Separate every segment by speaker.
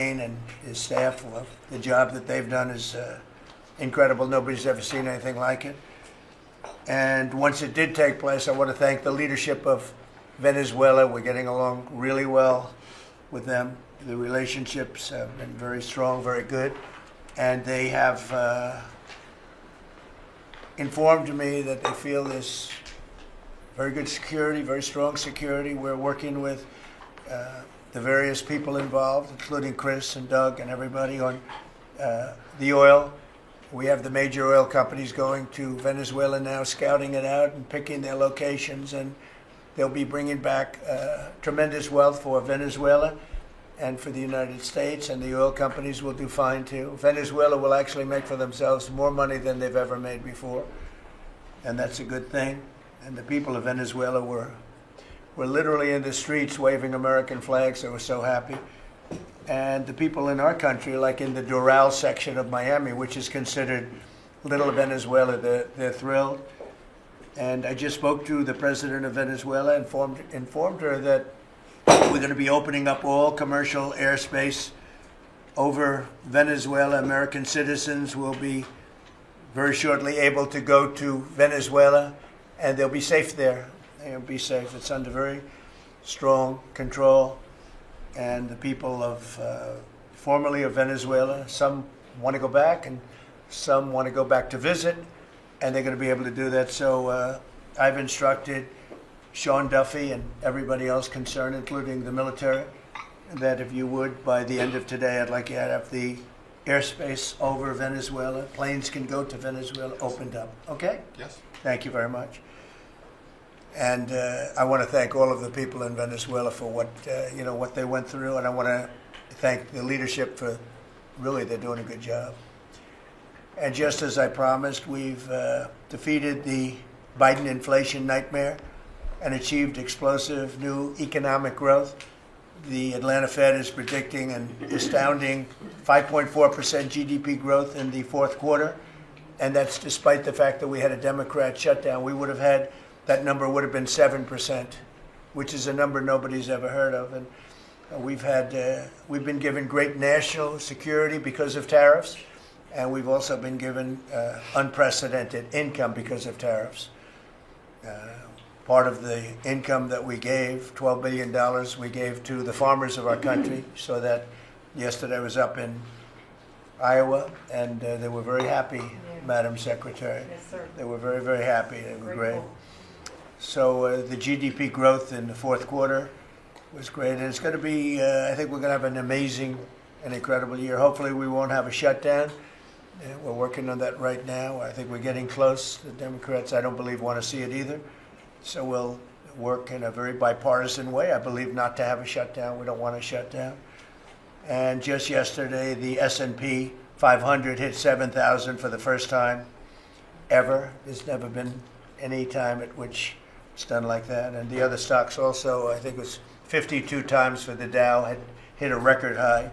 Speaker 1: and his staff. Well, the job that they've done is incredible. Nobody's ever seen anything like it. And once it did take place, I want to thank the leadership of Venezuela. We're getting along really well with them. The relationships have been very strong, very good. And they have informed me that they feel there's very good security, very strong security. We're working with the various people involved, including Chris and Doug and everybody on the oil. We have the major oil companies going to Venezuela now, scouting it out and picking their locations, and they'll be bringing back tremendous wealth for Venezuela and for the United States, and the oil companies will do fine too. Venezuela will actually make for themselves more money than they've ever made before, and that's a good thing. And the people of Venezuela were literally in the streets waving American flags. They were so happy. And the people in our country, like in the Doral section of Miami, which is considered Little Venezuela, they're thrilled. And I just spoke to the president of Venezuela, informed her that we're going to be opening up all commercial airspace over Venezuela. American citizens will be very shortly able to go to Venezuela, and they'll be safe there. They'll be safe. It's under very strong control. And the people of formerly of Venezuela, some want to go back and some want to go back to visit, and they're going to be able to do that. So I've instructed Sean Duffy and everybody else concerned, including the military, that if you would, by the end of today, I'd like you to have the airspace over Venezuela. Planes can go to Venezuela, opened up. Okay?
Speaker 2: Yes.
Speaker 1: Thank you very much. And I want to thank all of the people in Venezuela for what what they went through, and I want to thank the leadership for really they're doing a good job. And just as I promised, we've defeated the Biden inflation nightmare and achieved explosive new economic growth. The Atlanta Fed is predicting an astounding 5.4% GDP growth in the fourth quarter, and that's despite the fact that we had a Democrat shutdown. We would have had that number would have been 7%, which is a number nobody's ever heard of. And we've been given great national security because of tariffs, and we've also been given unprecedented income because of tariffs. Part of the income that we gave, $12 billion, we gave to the farmers of our country, so that yesterday I was up in Iowa, and they were very happy, Madam Secretary.
Speaker 3: Yes, sir.
Speaker 1: They were very, very happy. They were great.
Speaker 3: Grateful.
Speaker 1: So the GDP growth in the fourth quarter was great, and it's going to be, I think we're going to have an amazing and incredible year. Hopefully we won't have a shutdown. We're working on that right now. I think we're getting close. The Democrats, I don't believe, want to see it either. So we'll work in a very bipartisan way, I believe, not to have a shutdown. We don't want a shutdown. And just yesterday, the S&P 500 hit 7,000 for the first time ever. There's never been any time at which it's done like that. And the other stocks also, I think it was 52 times for the Dow, had hit a record high.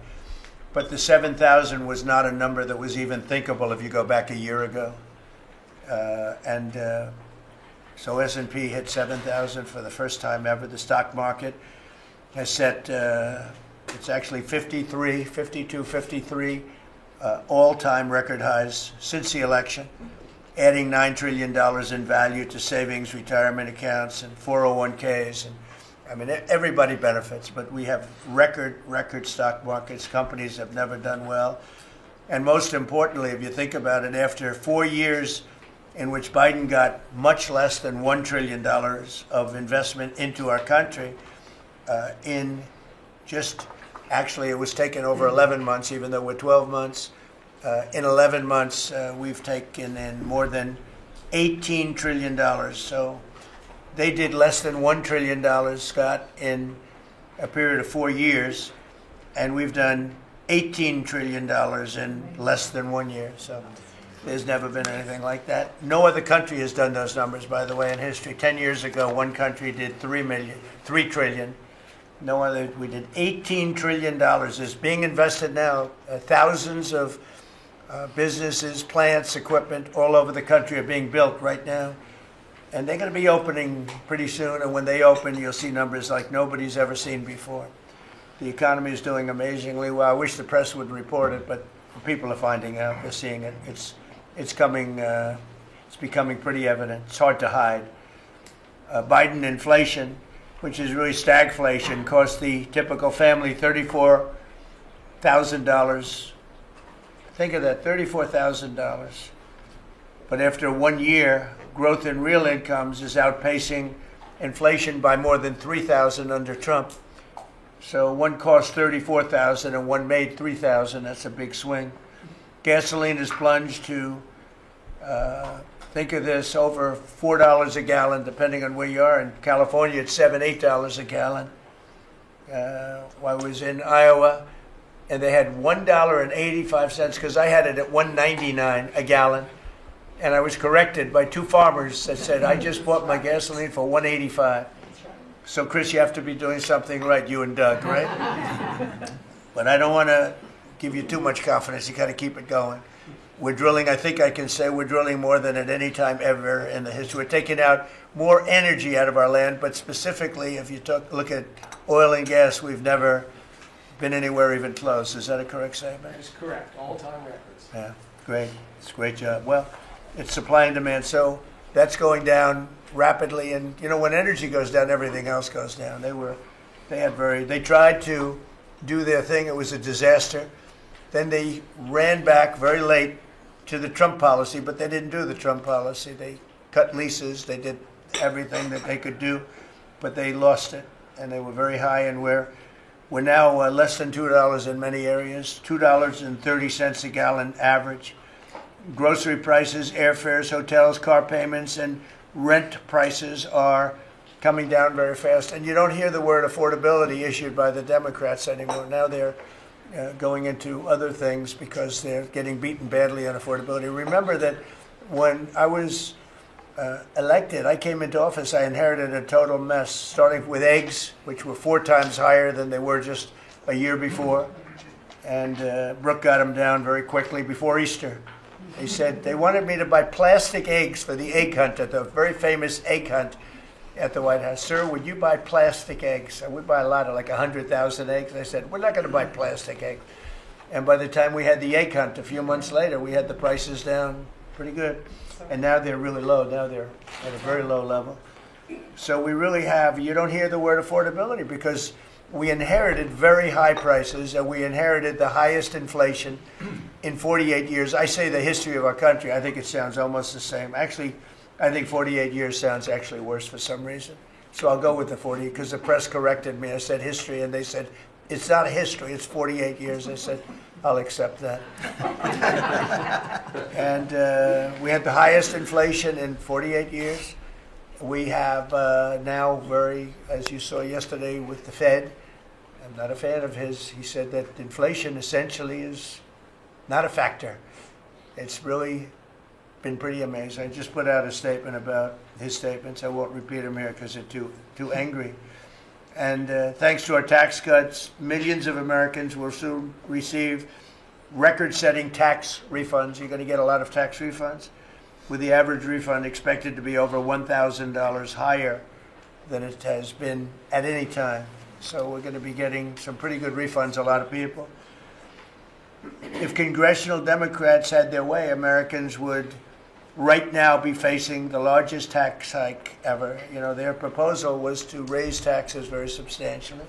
Speaker 1: But the 7,000 was not a number that was even thinkable if you go back a year ago. So S&P hit 7,000 for the first time ever. The stock market has set, it's actually 53 all-time record highs since the election, adding $9 trillion in value to savings, retirement accounts, and 401ks. And I mean, everybody benefits, but we have record stock markets. Companies have never done well. And most importantly, if you think about it, after 4 years in which Biden got much less than $1 trillion of investment into our country, actually it was taken over 11 months, even though we're 12 months. In 11 months, we've taken in more than $18 trillion. So they did less than $1 trillion, Scott, in a period of 4 years, and we've done $18 trillion in less than 1 year. So there's never been anything like that. No other country has done those numbers, by the way, in history. 10 years ago, one country did $3 trillion. No other. We did $18 trillion. Is being invested now. Thousands of businesses, plants, equipment all over the country are being built right now. And they're going to be opening pretty soon. And when they open, you'll see numbers like nobody's ever seen before. The economy is doing amazingly well. I wish the press would report it, but people are finding out. They're seeing it. It's coming. It's becoming pretty evident. It's hard to hide. Biden inflation, which is really stagflation, cost the typical family $34,000. Think of that, $34,000. But after 1 year, growth in real incomes is outpacing inflation by more than $3,000 under Trump. So one cost $34,000 and one made $3,000. That's a big swing. Gasoline has plunged to, think of this, over $4 a gallon, depending on where you are. In California, it's $7, $8 a gallon. I was in Iowa, and they had $1.85 because I had it at $1.99 a gallon. And I was corrected by two farmers that said, I just bought my gasoline for $1.85. So, Chris, you have to be doing something right, you and Doug, right? But I don't want to give you too much confidence. You got to keep it going. We're drilling, I think I can say we're drilling more than at any time ever in the history. We're taking out more energy out of our land, but specifically, if you look at oil and gas, we've never been anywhere even close. Is that a correct statement?
Speaker 2: That is correct. All-time records.
Speaker 1: Yeah, great. It's a great job. Well, it's supply and demand. So that's going down rapidly. And, you know, when energy goes down, everything else goes down. They tried to do their thing. It was a disaster. Then they ran back very late to the Trump policy, but they didn't do the Trump policy. They cut leases. They did everything that they could do, but they lost it. And they were very high, and we're now less than $2 in many areas, $2.30 a gallon average. Grocery prices, airfares, hotels, car payments, and rent prices are coming down very fast. And you don't hear the word affordability issued by the Democrats anymore. Now they're going into other things because they're getting beaten badly on affordability. Remember that when I was elected, I came into office, I inherited a total mess, starting with eggs, which were 4 times higher than they were just a year before. And Brooke got them down very quickly before Easter. They said they wanted me to buy plastic eggs for the egg hunt, at the very famous egg hunt at the White House. Sir, would you buy plastic eggs? I would buy a lot, like 100,000 eggs. I said, we're not going to buy plastic eggs. And by the time we had the egg hunt a few months later, we had the prices down pretty good. And now they're really low. Now they're at a very low level. So we really have, you don't hear the word affordability because we inherited very high prices and we inherited the highest inflation in 48 years. I say the history of our country. I think it sounds almost the same. Actually, I think 48 years sounds actually worse for some reason. So I'll go with the 40 because the press corrected me. I said history and they said, it's not history, it's 48 years. I said, I'll accept that. And we had the highest inflation in 48 years. We have now as you saw yesterday with the Fed, I'm not a fan of his, he said that inflation essentially is not a factor. It's really been pretty amazing. I just put out a statement about his statements. I won't repeat them here because they're too angry. And thanks to our tax cuts, millions of Americans will soon receive record-setting tax refunds. You're going to get a lot of tax refunds, with the average refund expected to be over $1,000 higher than it has been at any time. So we're going to be getting some pretty good refunds, a lot of people. If congressional Democrats had their way, Americans would right now be facing the largest tax hike ever. You know, their proposal was to raise taxes very substantially.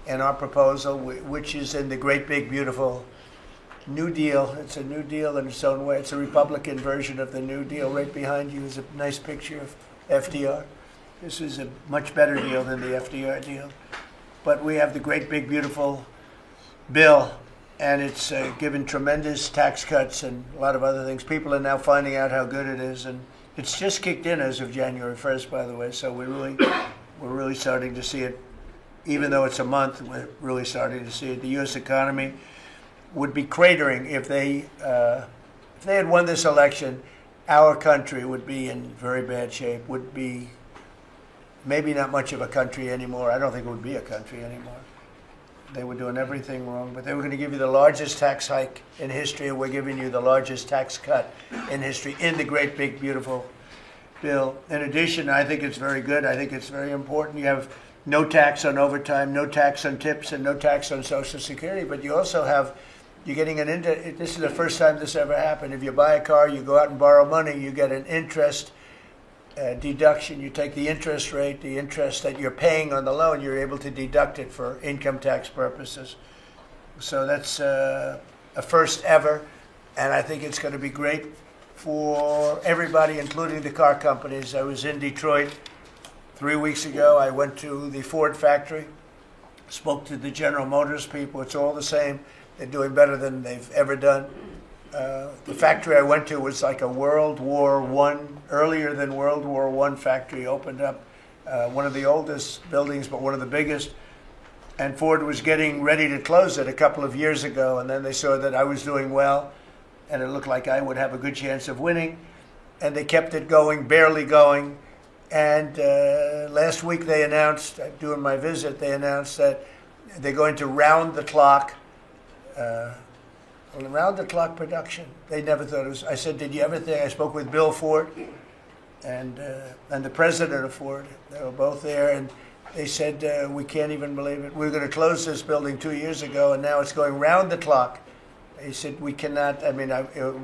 Speaker 1: And our proposal, which is in the great, big, beautiful New Deal, it's a New Deal in its own way. It's a Republican version of the New Deal. Right behind you is a nice picture of FDR. This is a much better deal than the FDR deal. But we have the great, big, beautiful bill, and it's given tremendous tax cuts and a lot of other things. People are now finding out how good it is, and it's just kicked in as of January 1st, by the way. So we're really starting to see it. Even though it's a month, we're really starting to see it. The U.S. economy would be cratering if they had won this election. Our country would be in very bad shape. Would be maybe not much of a country anymore. I don't think it would be a country anymore. They were doing everything wrong, but they were going to give you the largest tax hike in history, and we're giving you the largest tax cut in history in the great, big, beautiful bill. In addition, I think it's very good. I think it's very important. You have no tax on overtime, no tax on tips, and no tax on Social Security. But you also have, you're getting an this is the first time this ever happened. If you buy a car, you go out and borrow money, you get an interest deduction. You take the interest rate, the interest that you're paying on the loan, you're able to deduct it for income tax purposes. So that's a first ever, and I think it's going to be great for everybody, including the car companies. I was in Detroit 3 weeks ago. I went to the Ford factory, spoke to the General Motors people. It's all the same. They're doing better than they've ever done. The factory I went to was like a World War I, earlier than World War I factory, opened up. One of the oldest buildings, but one of the biggest. And Ford was getting ready to close it a couple of years ago, and then they saw that I was doing well, and it looked like I would have a good chance of winning. And they kept it going, barely going. And last week they announced, during my visit, they announced that they're going to round the clock production. They never thought it was. I said, did you ever think? I spoke with Bill Ford and the president of Ford. They were both there, and they said, we can't even believe it. We were going to close this building 2 years ago, and now it's going round the clock. He said, we cannot. I mean,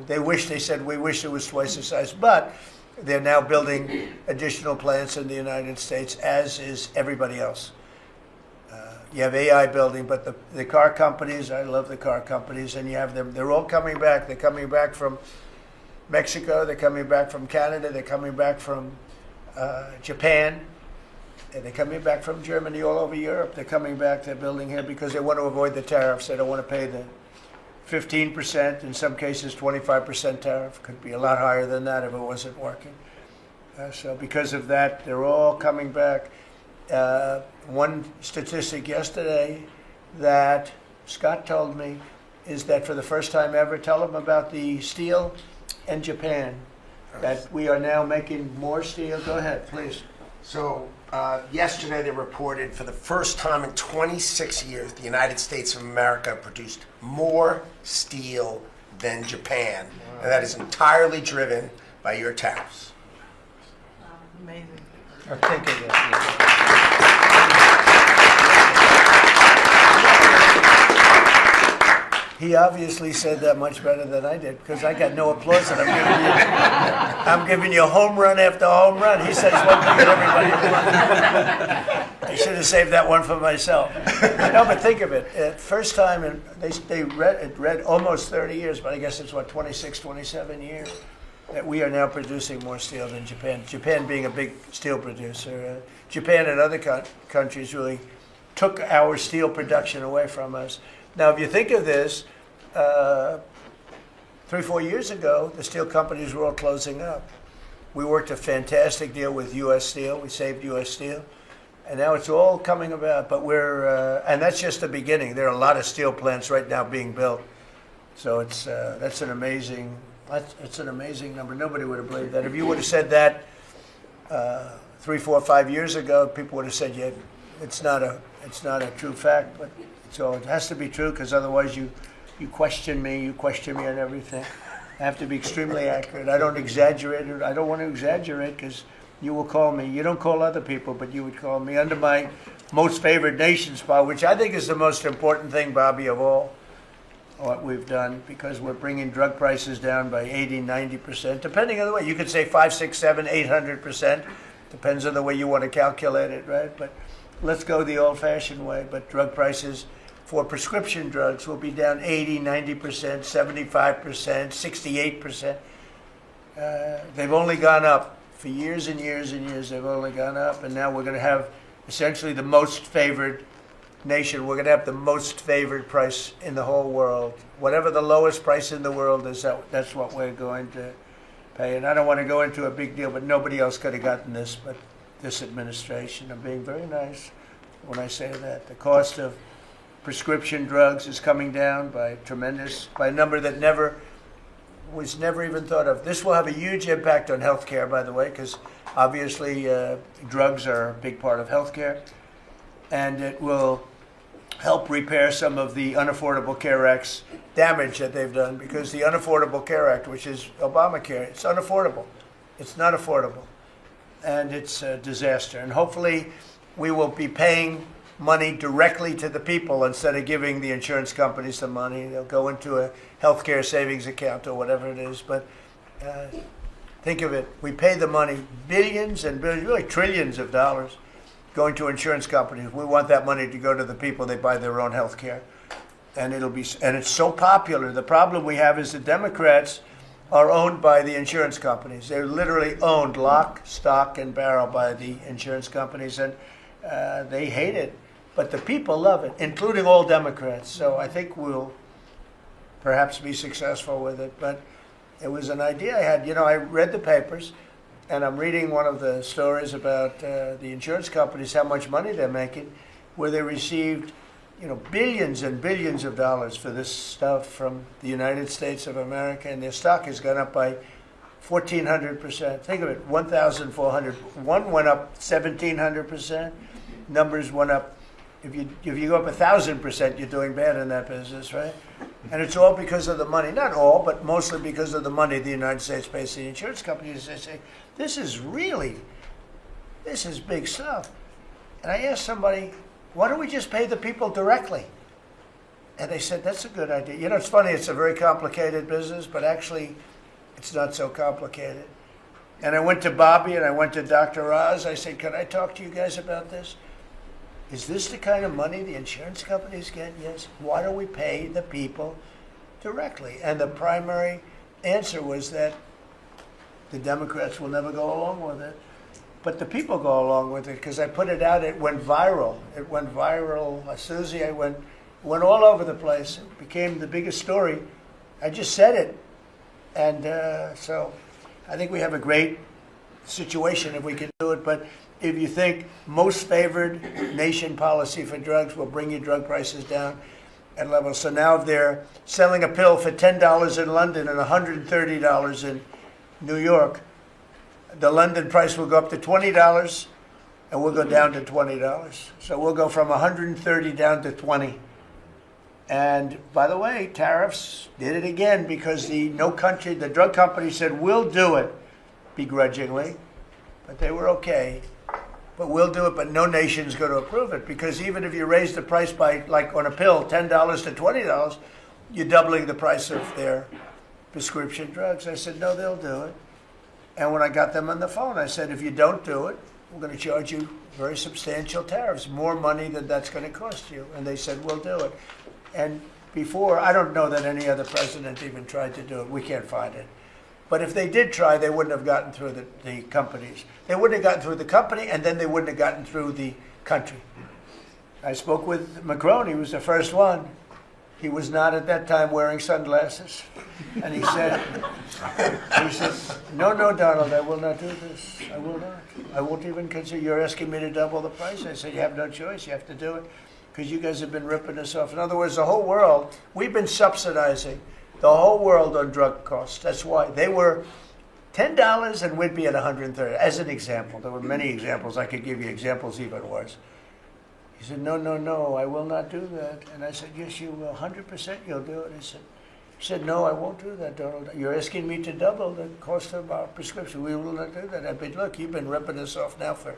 Speaker 1: they said, we wish it was twice the size, but they're now building additional plants in the United States, as is everybody else. You have AI building, but the car companies, I love the car companies, and you have them, they're all coming back. They're coming back from Mexico, they're coming back from Canada, they're coming back from Japan, and they're coming back from Germany, all over Europe. They're coming back, they're building here because they want to avoid the tariffs. They don't want to pay the 15%, in some cases 25% tariff. Could be a lot higher than that if it wasn't working. So because of that, they're all coming back. One statistic yesterday that Scott told me is that for the first time ever, tell them about the steel in Japan, that we are now making more steel. Go ahead, please.
Speaker 3: So yesterday they reported for the first time in 26 years, the United States of America produced more steel than Japan. Wow. And that is entirely driven by your tariffs.
Speaker 4: Amazing.
Speaker 1: Think of that. He obviously said that much better than I did, because I got no applause, and I'm giving you home run after home run. He says one thing and everybody else. I should have saved that one for myself. No, but think of it. First time, and they read almost 30 years, but I guess it's 26, 27 years, that we are now producing more steel than Japan. Japan being a big steel producer. Japan and other countries really took our steel production away from us. Now, if you think of this, 3-4 years ago, the steel companies were all closing up. We worked a fantastic deal with U.S. Steel. We saved U.S. Steel. And now it's all coming about. But and that's just the beginning. There are a lot of steel plants right now being built. So that's an amazing number. Nobody would have believed that. If you would have said that 3, 4, 5 years ago, people would have said, yeah, it's not a true fact. But so it has to be true, because otherwise you question me on everything. I have to be extremely accurate. I don't exaggerate it. I don't want to exaggerate, because you will call me. You don't call other people, but you would call me under my most favored nation spot, which I think is the most important thing, Bobby, of all what we've done, because we're bringing drug prices down by 80, 90%, depending on the way. You could say 5, 6, 7, 800%. Depends on the way you want to calculate it, right? But let's go the old-fashioned way. But drug prices for prescription drugs will be down 80, 90%, 75%, 68%. They've only gone up for years and years and years. They've only gone up, and now we're going to have essentially the most favored nation. We're going to have the most favored price in the whole world. Whatever the lowest price in the world is, that's what we're going to pay. And I don't want to go into a big deal, but nobody else could have gotten this but this administration. I'm being very nice when I say that. The cost of prescription drugs is coming down by a number that was never even thought of. This will have a huge impact on healthcare, by the way, because obviously drugs are a big part of healthcare, and it will help repair some of the Unaffordable Care Act's damage that they've done, because the Unaffordable Care Act, which is Obamacare, it's unaffordable. It's not affordable, and it's a disaster. And hopefully we will be paying money directly to the people instead of giving the insurance companies the money. They'll go into a healthcare savings account or whatever it is. But think of it, we pay the money, billions and billions, really trillions of dollars going to insurance companies. We want that money to go to the people. They buy their own health care. And it's so popular. The problem we have is the Democrats are owned by the insurance companies. They're literally owned lock, stock, and barrel by the insurance companies, and they hate it. But the people love it, including all Democrats. So I think we'll perhaps be successful with it. But it was an idea I had. You know, I read the papers, and I'm reading one of the stories about the insurance companies, how much money they're making, where they received, you know, billions and billions of dollars for this stuff from the United States of America, and their stock has gone up by 1,400%. Think of it, 1,400. One went up 1,700%. Numbers went up. If you go up 1,000%, you're doing bad in that business, right? And it's all because of the money. Not all, but mostly because of the money the United States pays the insurance companies. They say, this is big stuff. And I asked somebody, why don't we just pay the people directly? And they said, that's a good idea. You know, it's funny, it's a very complicated business, but actually it's not so complicated. And I went to Bobby and I went to Dr. Oz. I said, can I talk to you guys about this? Is this the kind of money the insurance companies get? Yes. Why don't we pay the people directly? And the primary answer was that the Democrats will never go along with it. But the people go along with it because I put it out. It went viral. It went viral. Susie, it went all over the place. It became the biggest story. I just said it. And so I think we have a great situation if we can do it. But if you think most favored nation policy for drugs will bring your drug prices down at levels. So now if they're selling a pill for $10 in London and $130 in New York, the London price will go up to $20 and we'll go down to $20. So we'll go from 130 down to 20. And by the way, tariffs did it again because the drug company said, we'll do it begrudgingly, but they were okay. But we'll do it, but no nation's going to approve it because even if you raise the price by, like on a pill, $10 to $20, you're doubling the price of their prescription drugs. I said, no, they'll do it. And when I got them on the phone, I said, if you don't do it, we're going to charge you very substantial tariffs, more money than that's going to cost you. And they said, we'll do it. And before, I don't know that any other president even tried to do it. We can't find it. But if they did try, they wouldn't have gotten through the companies. They wouldn't have gotten through the company, and then they wouldn't have gotten through the country. I spoke with Macron. He was the first one. He was not at that time wearing sunglasses. And he said, no, Donald, I will not do this. I will not. I won't even consider. You're asking me to double the price. I said, you have no choice. You have to do it because you guys have been ripping us off. In other words, the whole world, we've been subsidizing the whole world on drug costs. That's why they were $10 and we'd be at 130. As an example, there were many examples. I could give you examples even worse. He said, no, I will not do that. And I said, yes, you will. 100% you'll do it. He said, no, I won't do that, Donald. You're asking me to double the cost of our prescription. We will not do that. I said, look, you've been ripping us off now for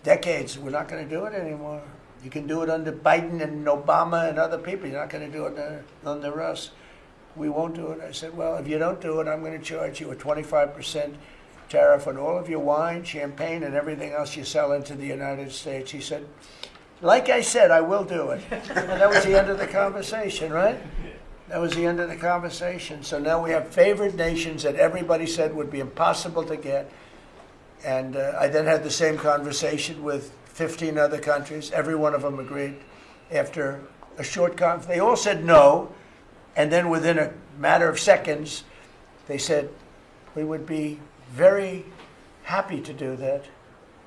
Speaker 1: decades. We're not going to do it anymore. You can do it under Biden and Obama and other people. You're not going to do it under us. We won't do it. I said, well, if you don't do it, I'm going to charge you a 25% tariff on all of your wine, champagne, and everything else you sell into the United States. He said, like I said, I will do it. And that was the end of the conversation, right? That was the end of the conversation. So now we have favored nations that everybody said would be impossible to get. And I then had the same conversation with 15 other countries. Every one of them agreed. After a short conference, they all said no. And then within a matter of seconds, they said, we would be very happy to do that.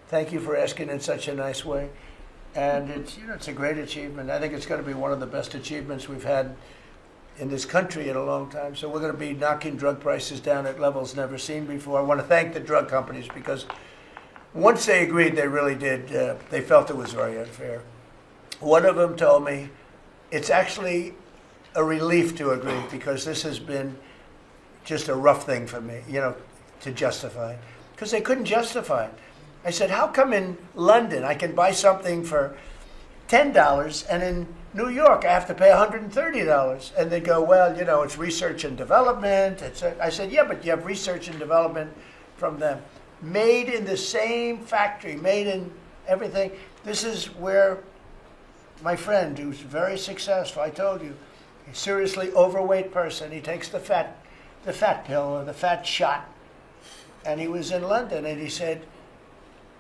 Speaker 1: Thank you for asking in such a nice way. And it's a great achievement. I think it's going to be one of the best achievements we've had in this country in a long time. So we're going to be knocking drug prices down at levels never seen before. I want to thank the drug companies because once they agreed, they really did. They felt it was very unfair. One of them told me it's actually a relief to agree because this has been just a rough thing for me, to justify. Because they couldn't justify it. I said, how come in London I can buy something for $10 and in New York I have to pay $130? And they go, well, you know, it's research and development. I said, yeah, but you have research and development from them. Made in the same factory, made in everything. This is where my friend, who's very successful, I told you, a seriously overweight person, he takes the fat pill or the fat shot. And he was in London and he said,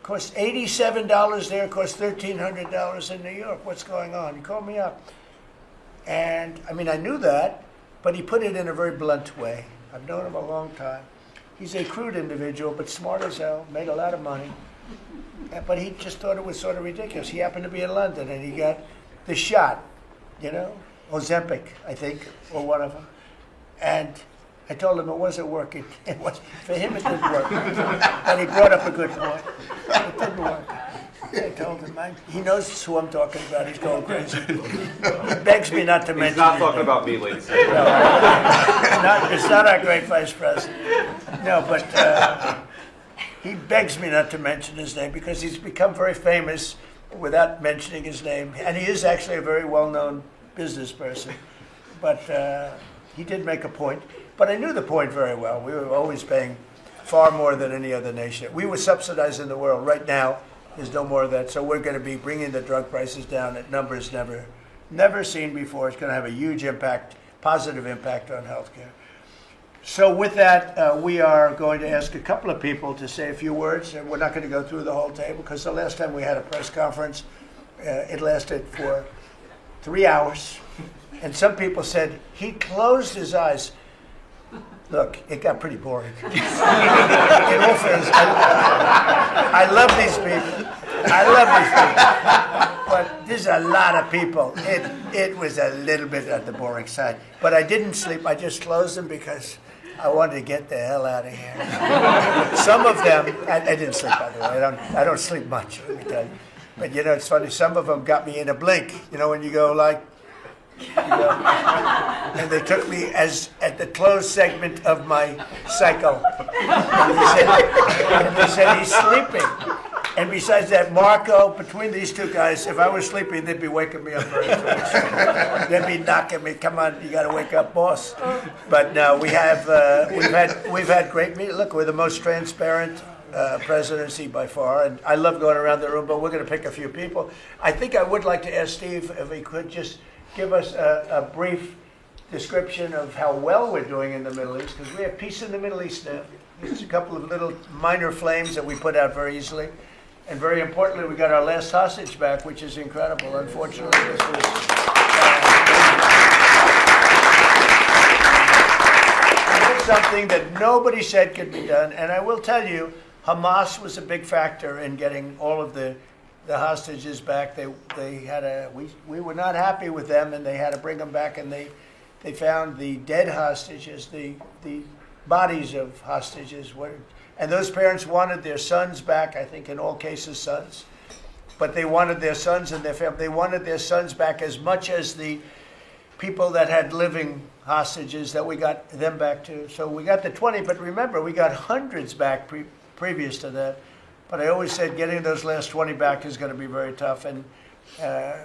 Speaker 1: cost $87 there, cost $1,300 in New York. What's going on? He called me up. And I mean, I knew that, but he put it in a very blunt way. I've known him a long time. He's a crude individual, but smart as hell, made a lot of money. But he just thought it was sort of ridiculous. He happened to be in London and he got the shot, you know, Ozempic, I think, or one of them. And I told him it wasn't working. It was, for him, it didn't work. And he brought up a good point. It didn't work. I told him, he knows who I'm talking about. He's going crazy. He begs me not to mention.
Speaker 5: He's not talking about me, ladies.
Speaker 1: No, it's not our great vice president. No, but he begs me not to mention his name because he's become very famous without mentioning his name. And he is actually a very well-known business person. But he did make a point. But I knew the point very well. We were always paying far more than any other nation. We were subsidizing the world. Right now, there's no more of that. So we're going to be bringing the drug prices down at numbers never seen before. It's going to have a huge impact, positive impact on healthcare. So with that, we are going to ask a couple of people to say a few words. And we're not going to go through the whole table because the last time we had a press conference, it lasted for 3 hours. And some people said he closed his eyes. Look, it got pretty boring. In all fairness, I love these people. But there's a lot of people. It was a little bit on the boring side. But I didn't sleep. I just closed them because I wanted to get the hell out of here. Some of them, I didn't sleep, by the way. I don't sleep much, let me tell you. But, you know, it's funny. Some of them got me in a blink. You know, when you go like, and they took me as at the closed segment of my cycle. And they said he's sleeping. And besides that, Marco, between these two guys, if I was sleeping, they'd be waking me up very soon. They'd be knocking me, come on, you got to wake up, boss. But no, we've had great meetings. Look, we're the most transparent presidency by far, and I love going around the room, but we're going to pick a few people. I think I would like to ask Steve if he could just give us a brief description of how well we're doing in the Middle East, because we have peace in the Middle East now. There's a couple of little minor flames that we put out very easily. And very importantly, we got our last hostage back, which is incredible. Unfortunately, this was something that nobody said could be done. And I will tell you, Hamas was a big factor in getting all of the hostages back. We were not happy with them, and they had to bring them back. And they found the dead hostages, the bodies of hostages. And those parents wanted their sons back. I think in all cases, sons. But they wanted their sons and their family. They wanted their sons back as much as the people that had living hostages that we got them back to. So we got the 20, but remember, we got hundreds back previous to that. But I always said getting those last 20 back is going to be very tough. And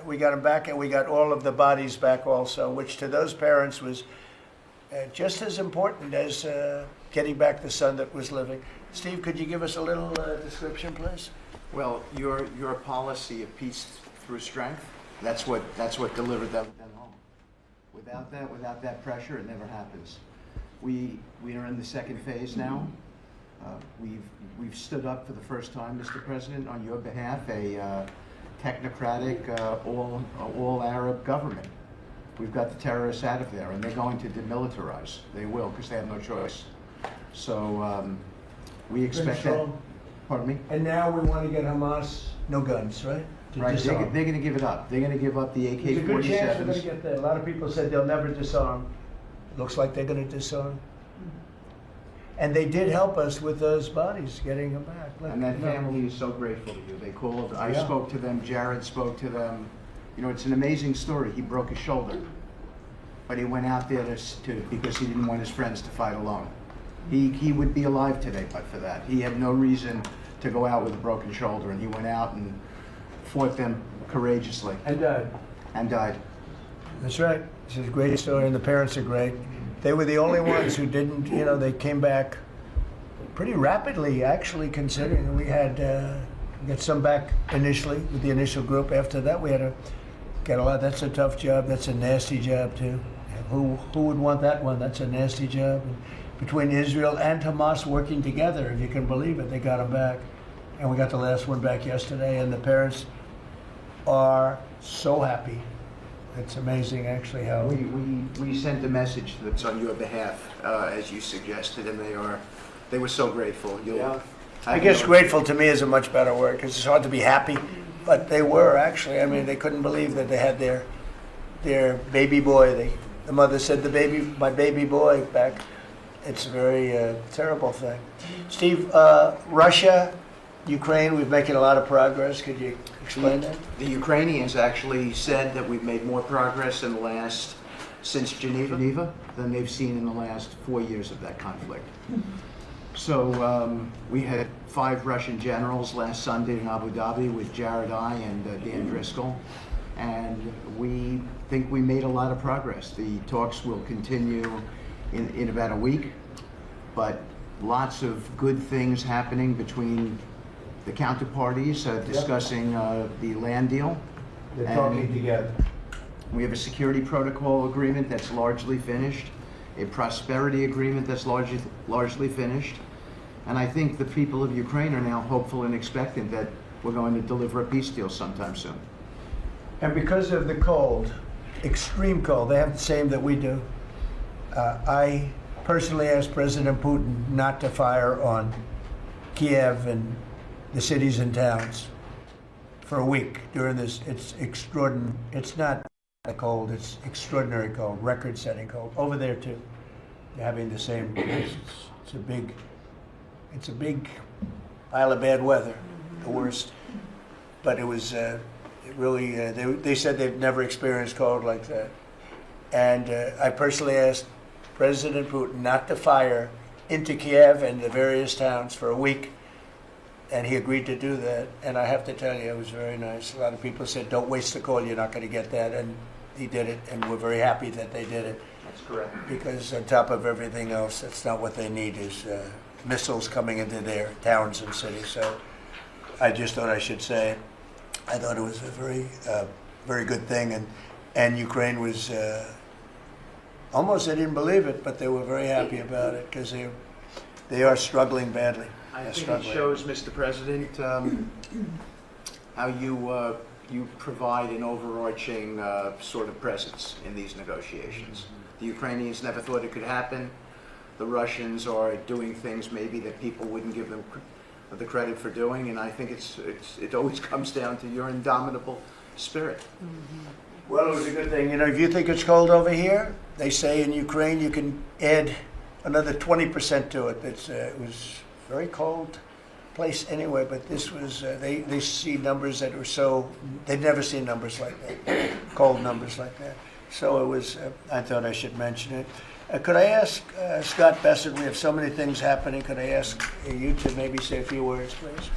Speaker 1: we got them back, and we got all of the bodies back also, which to those parents was just as important as getting back the son that was living. Steve, could you give us a little description, please?
Speaker 6: Well, your policy of peace through strength, that's what delivered them home. Without that pressure, it never happens. We are in the second phase now. We've stood up for the first time, Mr. President, on your behalf, a technocratic, all Arab government. We've got the terrorists out of there, and they're going to demilitarize. They will, because they have no choice. So we expect that. Pardon me?
Speaker 1: And now we want to get Hamas no guns, right?
Speaker 6: Right, they're going to give it up. They're going to give up the AK-47s.
Speaker 1: There's a good chance they're going to get that. A lot of people said they'll never disarm. Looks like they're going to disarm. And they did help us with those bodies, getting them back. Look,
Speaker 6: and that family is so grateful to you. They called, I spoke to them, Jared spoke to them. You know, it's an amazing story. He broke his shoulder, but he went out there because he didn't want his friends to fight alone. He would be alive today, but for that. He had no reason to go out with a broken shoulder, and he went out and fought them courageously
Speaker 1: And died.
Speaker 6: and died.
Speaker 1: That's right. It's a great story, and the parents are great. They were the only ones who didn't, they came back pretty rapidly, actually, considering we had get some back initially with the initial group. After that, we had to get a lot. That's a tough job. That's a nasty job, too. Who would want that one? That's a nasty job. And between Israel and Hamas working together, if you can believe it, they got them back. And we got the last one back yesterday, and the parents are so happy. It's amazing, actually, how
Speaker 6: We sent a message that's on your behalf, as you suggested, and they were so grateful.
Speaker 1: I guess grateful to me is a much better word, because it's hard to be happy, but they were actually. I mean, they couldn't believe that they had their baby boy. The mother said, my baby boy back. It's a very terrible thing. Steve, Russia, Ukraine, we're making a lot of progress. Could you explain that?
Speaker 6: The Ukrainians actually said that we've made more progress since Geneva than they've seen in the last 4 years of that conflict. So we had 5 Russian generals last Sunday in Abu Dhabi with Jared and Dan Driscoll, and we think we made a lot of progress. The talks will continue in about a week, but lots of good things happening between the counterparties discussing the land deal.
Speaker 1: They're talking together.
Speaker 6: We have a security protocol agreement that's largely finished, a prosperity agreement that's largely finished, and I think the people of Ukraine are now hopeful and expectant that we're going to deliver a peace deal sometime soon.
Speaker 1: And because of the cold, extreme cold, they have the same that we do. I personally asked President Putin not to fire on Kiev and the cities and towns for a week during this. It's extraordinary. It's not cold. It's extraordinary cold, record-setting cold. Over there too, they're having the same. It's a big pile of bad weather, the worst. But it was really. They said they've never experienced cold like that. And I personally asked President Putin not to fire into Kiev and the various towns for a week. And he agreed to do that. And I have to tell you, it was very nice. A lot of people said, don't waste the coal, you're not going to get that. And he did it, and we're very happy that they did it.
Speaker 6: That's correct.
Speaker 1: Because on top of everything else, that's not what they need, is missiles coming into their towns and cities. So I just thought I should say it. I thought it was a very good thing. And Ukraine was, almost they didn't believe it, but they were very happy about it, because they are struggling badly.
Speaker 6: I think it shows, Mr. President, how you provide an overarching sort of presence in these negotiations. The Ukrainians never thought it could happen. The Russians are doing things maybe that people wouldn't give them the credit for doing, and I think it always comes down to your indomitable spirit.
Speaker 1: Well, it was a good thing. If you think it's cold over here, they say in Ukraine you can add another 20% to it. It was very cold place anyway, but this was, they see numbers that were so, they'd never seen numbers like that, cold numbers like that. So it was, I thought I should mention it. Could I ask Scott Bessert, we have so many things happening, could I ask you to maybe say a few words, please?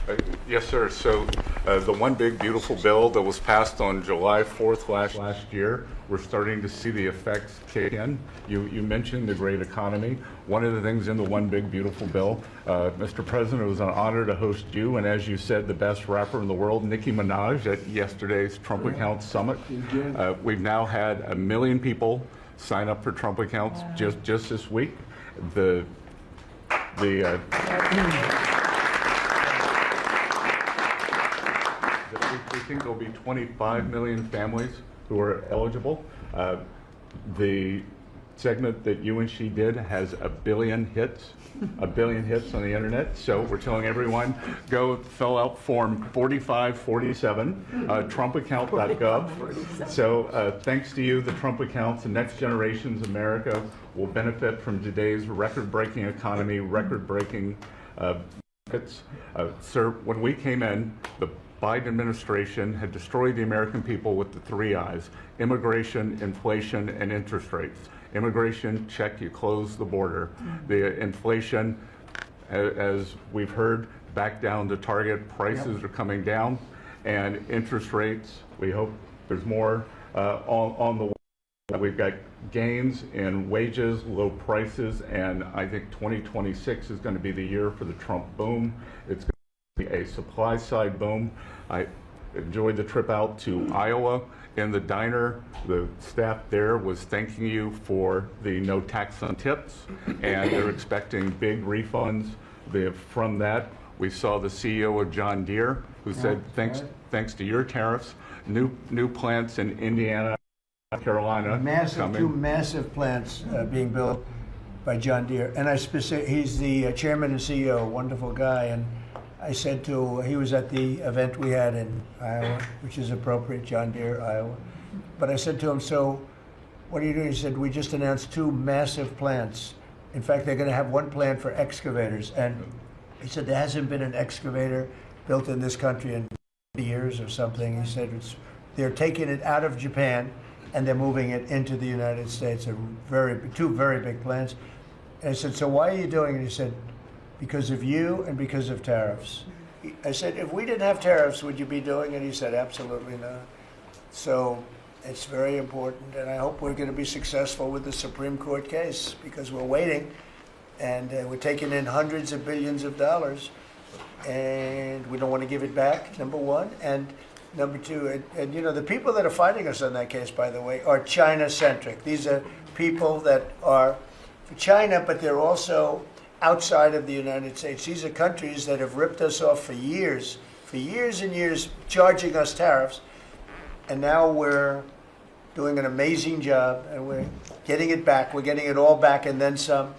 Speaker 5: Yes, sir. So the one big beautiful bill that was passed on July 4th last year, we're starting to see the effects kick in. You mentioned the great economy. One of the things in the one big beautiful bill, Mr. President, it was an honor to host you, and as you said, the best rapper in the world, Nicki Minaj, at yesterday's Trump Accounts Summit. We've now had 1 million people sign up for Trump accounts just this week. We think there'll be 25 million families who are eligible. The segment that you and she did has 1 billion hits. 1 billion hits on the internet. So we're telling everyone, go fill out form 4547, trumpaccount.gov. So thanks to you, the Trump accounts, the next generation's America will benefit from today's record-breaking economy, record-breaking hits. Sir, when we came in, the Biden administration had destroyed the American people with the 3 I's: immigration, inflation, and interest rates. Immigration, check, you close the border. The inflation, as we've heard, back down to target. Prices are coming down, and interest rates, we hope there's more on the way. We've got gains in wages, low prices, and I think 2026 is going to be the year for the Trump boom. It's going to be a supply side boom. I enjoyed the trip out to Iowa. In the diner, the staff there was thanking you for the no tax on tips, and they're expecting big refunds from that. We saw the CEO of John Deere, who said, thanks to your tariffs, new plants in Indiana, Carolina.
Speaker 1: Two massive plants being built by John Deere. And he's the chairman and CEO, wonderful guy. And I said he was at the event we had in Iowa, which is appropriate, John Deere, Iowa. But I said to him, so what are you doing? He said, we just announced two massive plants. In fact, they're going to have one plant for excavators. And he said, there hasn't been an excavator built in this country in years or something. He said, they're taking it out of Japan and they're moving it into the United States. Two very big plants. And I said, so why are you doing it? He said, because of you and because of tariffs. I said, if we didn't have tariffs, would you be doing it? He said, absolutely not. So it's very important, and I hope we're going to be successful with the Supreme Court case, because we're waiting, and we're taking in hundreds of billions of dollars, and we don't want to give it back, number one. And number two, and you know, the people that are fighting us on that case, by the way, are China-centric. These are people that are for China, but they're also outside of the United States. These are countries that have ripped us off for years and years, charging us tariffs. And now we're doing an amazing job, and we're getting it back. We're getting it all back and then some.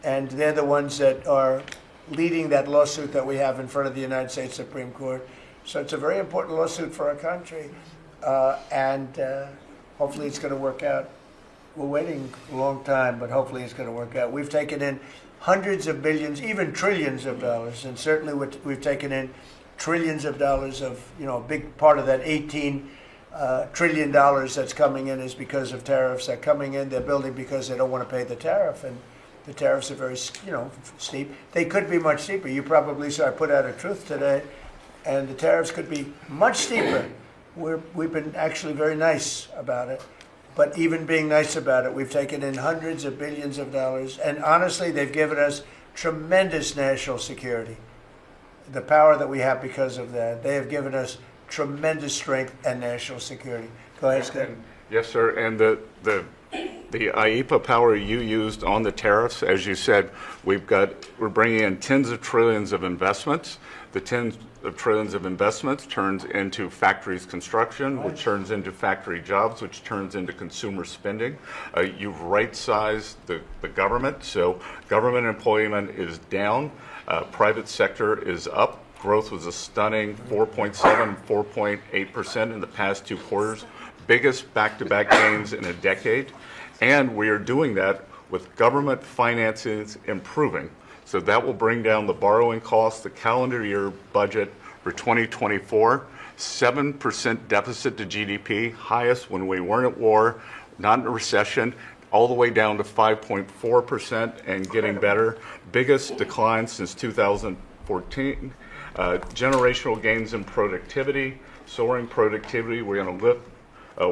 Speaker 1: And they're the ones that are leading that lawsuit that we have in front of the United States Supreme Court. So it's a very important lawsuit for our country, and hopefully it's going to work out. We're waiting a long time, but hopefully it's going to work out. We've taken in hundreds of billions, even trillions of dollars, and certainly we've taken in trillions of dollars of, you know, a big part of that $18 trillion that's coming in is because of tariffs. They're coming in, they're building because they don't want to pay the tariff, and the tariffs are very, you know, steep. They could be much steeper. You probably saw I put out a truth today, and the tariffs could be much steeper. We've been actually very nice about it. But even being nice about it, we've taken in hundreds of billions of dollars. And honestly, they've given us tremendous national security. The power that we have because of that. They have given us tremendous strength and national security. Go ahead, Scott.
Speaker 5: Yes, sir. And the IEPA power you used on the tariffs, as you said, we're bringing in tens of trillions of investments. The tens of trillions of investments turns into factories construction, which turns into factory jobs, which turns into consumer spending. You've right-sized the government, so government employment is down, private sector is up. Growth was a stunning 4.7, 4.8% in the past 2 quarters, biggest back-to-back gains in a decade, and we are doing that with government finances improving. So that will bring down the borrowing costs. The calendar year budget for 2024, 7% deficit to GDP, highest when we weren't at war, not in a recession, all the way down to 5.4% and getting better. Biggest decline since 2014. Generational gains in productivity, soaring productivity. We're going to lift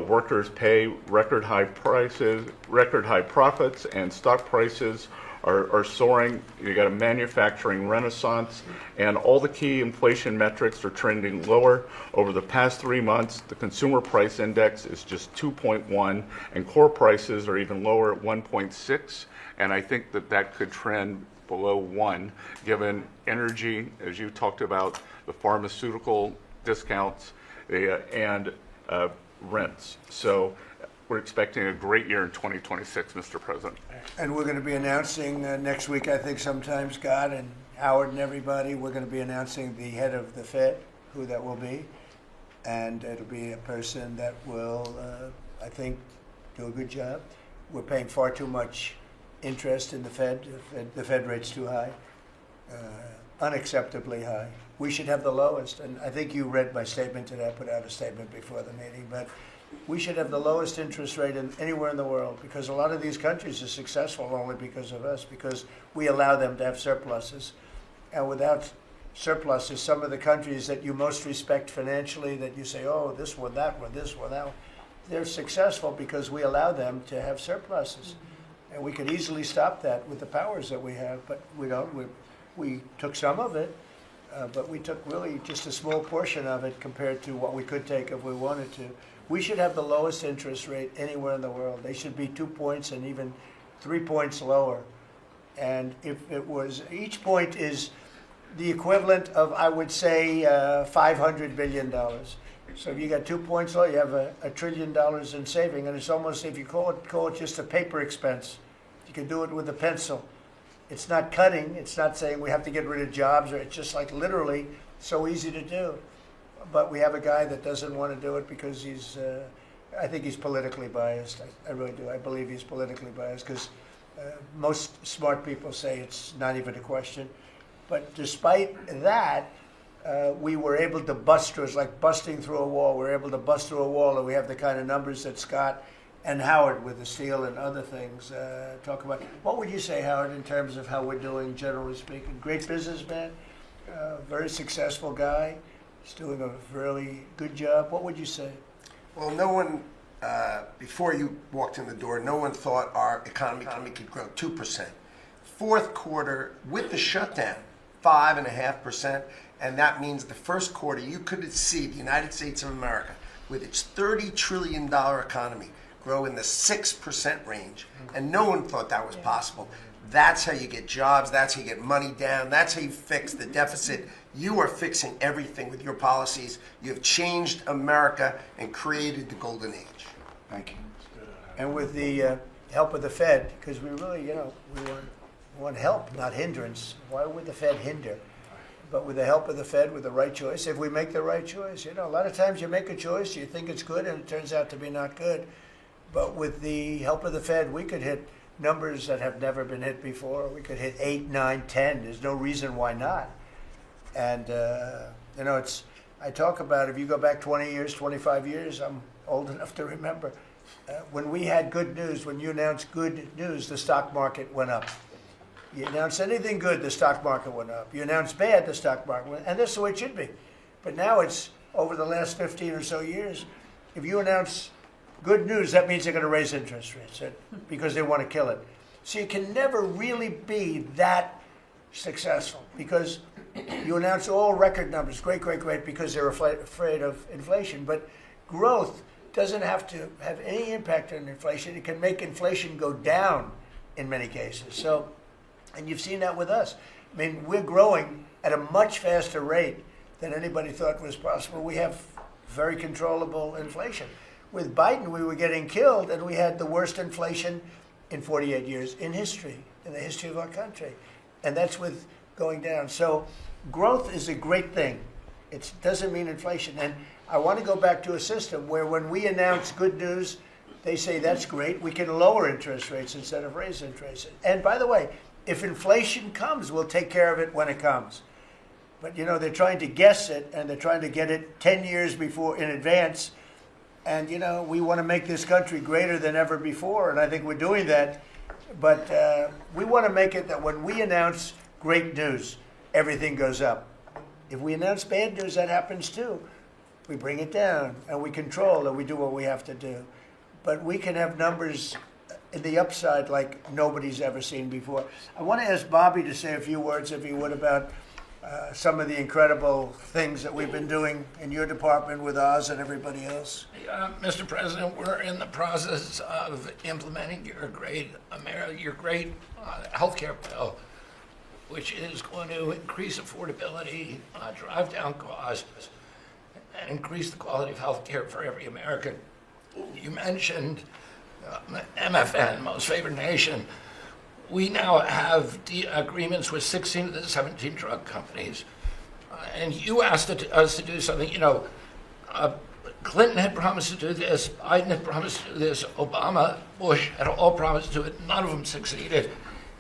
Speaker 5: workers' pay, record high prices, record high profits, and stock prices are soaring. You got a manufacturing renaissance, and all the key inflation metrics are trending lower. Over the past 3 months, the consumer price index is just 2.1, and core prices are even lower at 1.6, and I think that could trend below 1, given energy, as you talked about, the pharmaceutical discounts, and rents. So we're expecting a great year in 2026, Mr. President.
Speaker 1: And we're going to be announcing next week, I think sometime, Scott and Howard and everybody, we're going to be announcing the head of the Fed, who that will be. And it'll be a person that will, I think, do a good job. We're paying far too much interest in the Fed. The Fed rate's too high, unacceptably high. We should have the lowest. And I think you read my statement today. I put out a statement before the meeting. But we should have the lowest interest rate anywhere in the world, because a lot of these countries are successful only because of us, because we allow them to have surpluses. And without surpluses. Some of the countries that you most respect financially, that you say, oh, this one, that one, this one, that one, they're successful because we allow them to have surpluses. And we could easily stop that with the powers that we have, but we don't. We took some of it, but we took really just a small portion of it compared to what we could take if we wanted to. We should have the lowest interest rate anywhere in the world. They should be 2 points and even 3 points lower. And if it was, each point is the equivalent of, I would say, $500 billion. So if you got 2 points low, you have $1 trillion in saving, and it's almost, if you call it just a paper expense. You can do it with a pencil. It's not cutting. It's not saying we have to get rid of jobs, or it's just like literally so easy to do. But we have a guy that doesn't want to do it because he's, I think he's politically biased. I really do. I believe he's politically biased because most smart people say it's not even a question. But despite that, we were able to bust through. It's like busting through a wall. We're able to bust through a wall, and we have the kind of numbers that Scott and Howard with the steel and other things talk about. What would you say, Howard, in terms of how we're doing, generally speaking? Great businessman, very successful guy. He's doing a really good job. What would you say?
Speaker 3: Well, no one, before you walked in the door, no one thought our economy could grow 2%. Fourth quarter, with the shutdown, 5.5%, and that means the first quarter, you could see the United States of America, with its $30 trillion economy, grow in the 6% range, and no one thought that was possible. That's how you get jobs, that's how you get money down, that's how you fix the deficit. You are fixing everything with your policies. You have changed America and created the golden age.
Speaker 6: Thank you.
Speaker 1: And with the help of the Fed, because we really, we want help, not hindrance. Why would the Fed hinder? But with the help of the Fed, with the right choice, if we make the right choice, a lot of times you make a choice, you think it's good, and it turns out to be not good. But with the help of the Fed, we could hit numbers that have never been hit before. We could hit 8, 9, 10. There's no reason why not. And, I talk about, if you go back 20 years, 25 years, I'm old enough to remember, when we had good news, when you announced good news, the stock market went up. You announced anything good, the stock market went up. You announced bad, the stock market went up. And that's the way it should be. But now it's, over the last 15 or so years, if you announce good news, that means they're going to raise interest rates because they want to kill it. So you can never really be that successful because you announce all record numbers, great, because they're afraid of inflation. But growth doesn't have to have any impact on inflation. It can make inflation go down in many cases. So, and you've seen that with us. I mean, we're growing at a much faster rate than anybody thought was possible. We have very controllable inflation. With Biden, we were getting killed, and we had the worst inflation in 48 years in history, in the history of our country. And that's with going down. So growth is a great thing. It doesn't mean inflation. And I want to go back to a system where when we announce good news, they say, that's great. We can lower interest rates instead of raise interest rates. And by the way, if inflation comes, we'll take care of it when it comes. But, they're trying to guess it, and they're trying to get it 10 years before in advance. And, we want to make this country greater than ever before, and I think we're doing that. But we want to make it that when we announce great news, everything goes up. If we announce bad news, that happens too. We bring it down, and we control, and we do what we have to do. But we can have numbers in the upside like nobody's ever seen before. I want to ask Bobby to say a few words, if he would, about some of the incredible things that we've been doing in your department with Oz and everybody else.
Speaker 2: Mr. President, we're in the process of implementing your great healthcare bill, which is going to increase affordability, drive down costs, and increase the quality of healthcare for every American. You mentioned MFN, Most Favored Nation. We now have agreements with 16 of the 17 drug companies. And you asked us to do something. Clinton had promised to do this. Biden had promised to do this. Obama, Bush had all promised to do it. None of them succeeded.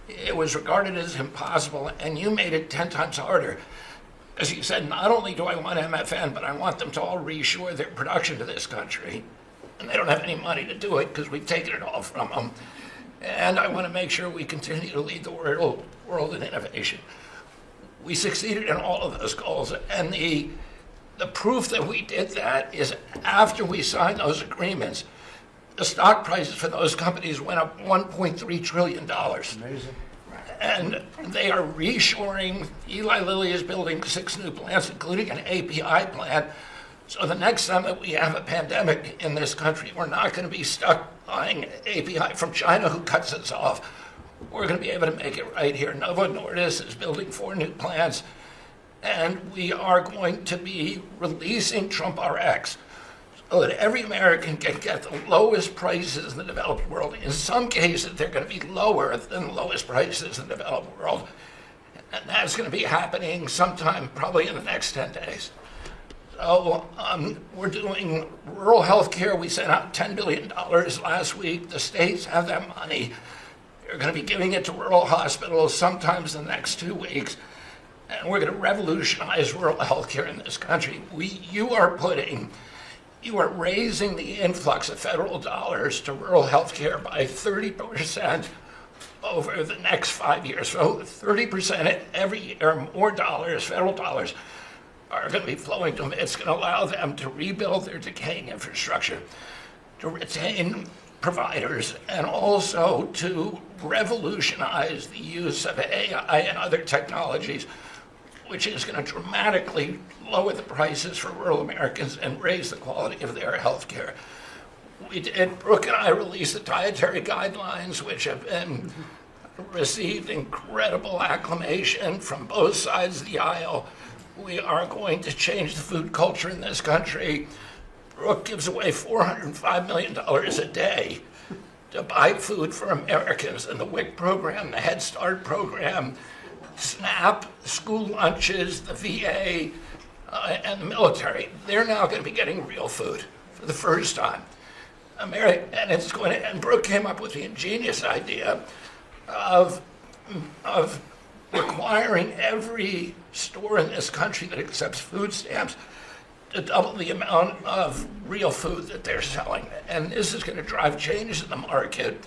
Speaker 2: It was regarded as impossible, and you made it 10 times harder. As you said, not only do I want MFN, but I want them to all reassure their production to this country. And they don't have any money to do it because we've taken it all from them. And I want to make sure we continue to lead the world in innovation. We succeeded in all of those goals. And the proof that we did that is after we signed those agreements, the stock prices for those companies went up $1.3 trillion.
Speaker 1: Amazing.
Speaker 2: And they are reshoring. Eli Lilly is building 6 new plants, including an API plant. So the next time that we have a pandemic in this country, we're not going to be stuck buying API from China, who cuts us off. We're going to be able to make it right here. Novo Nordisk is building 4 new plants, and we are going to be releasing Trump RX so that every American can get the lowest prices in the developed world. In some cases, they're going to be lower than the lowest prices in the developed world. And that's going to be happening sometime probably in the next 10 days. So we're doing rural health care. We sent out $10 billion last week. The states have that money. They're going to be giving it to rural hospitals sometimes in the next 2 weeks. And we're going to revolutionize rural health care in this country. You are raising the influx of federal dollars to rural health care by 30% over the next 5 years. So 30% every year, more dollars, federal dollars, are going to be flowing to them. It's going to allow them to rebuild their decaying infrastructure, to retain providers, and also to revolutionize the use of AI and other technologies, which is going to dramatically lower the prices for rural Americans and raise the quality of their health care. Brooke and I released the dietary guidelines, which have been received incredible acclamation from both sides of the aisle. We are going to change the food culture in this country. Brooke gives away $405 million a day to buy food for Americans. And the WIC program, the Head Start program, SNAP, school lunches, the VA, and the military, they're now going to be getting real food for the first time. And Brooke came up with the ingenious idea of requiring every store in this country that accepts food stamps to double the amount of real food that they're selling. And this is going to drive changes in the market,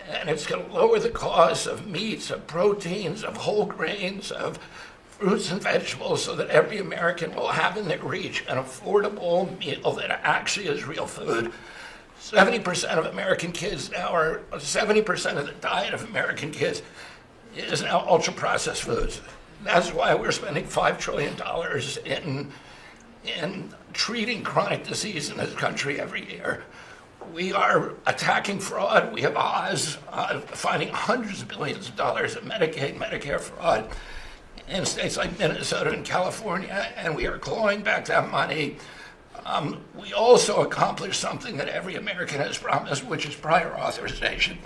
Speaker 2: and it's going to lower the cost of meats, of proteins, of whole grains, of fruits and vegetables, so that every American will have in their reach an affordable meal that actually is real food. 70% of American kids now are, 70% of the diet of American kids is now ultra-processed foods. That's why we're spending $5 trillion in treating chronic disease in this country every year. We are attacking fraud. We have Oz finding hundreds of billions of dollars of Medicaid, Medicare fraud in states like Minnesota and California, and we are clawing back that money. We also accomplished something that every American has promised, which is prior authorization.